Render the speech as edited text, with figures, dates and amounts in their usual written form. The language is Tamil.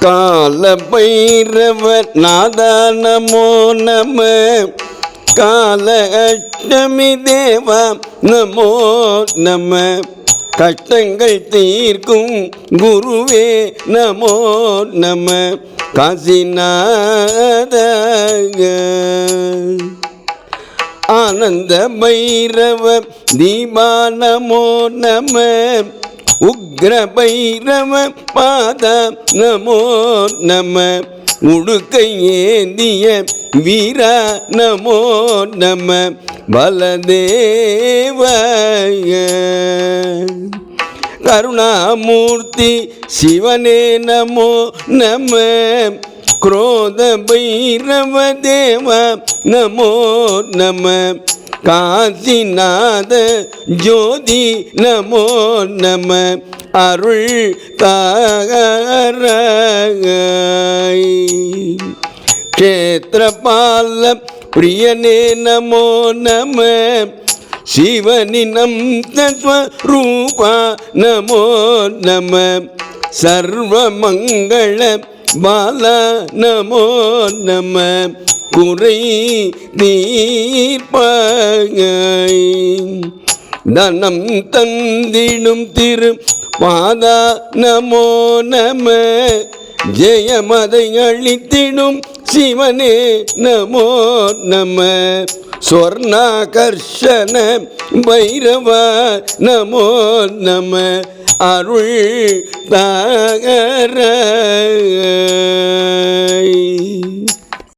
கால பைரவ நாதா நமோ நம. கால அஷ்டமி தேவா நமோ நம. கஷ்டங்கள் தீர்க்கும் குருவே நமோ நம. காசிநாத ஆனந்த பைரவ தீபா நமோ நம. உக்ர பைரவ பாத நமோ நம. உடுக்கை ஏந்திய வீரா நமோ நம. பலதேவ கருணாமூர்த்தி சிவனே நமோ நம. क्रोध भैरव देवा नमो नम. काशीनाथ ज्योति नमो नम. अरुள் ताराय क्षेत्रपाल प्रियने नमो नम. शिवनिनंत स्वरूपा नमो नम. सर्वमंगल பாலா நமோ நம. குறை தீர்ப்பாய் தனம் தந்திடும் திரு பாதா நமோ நம. ஜெயமதை அளித்திடும் சிவனே நமோ நம. ஸ்வர்ணாகர்ஷண பைரவ நமோ நம. அருள் தாகராய்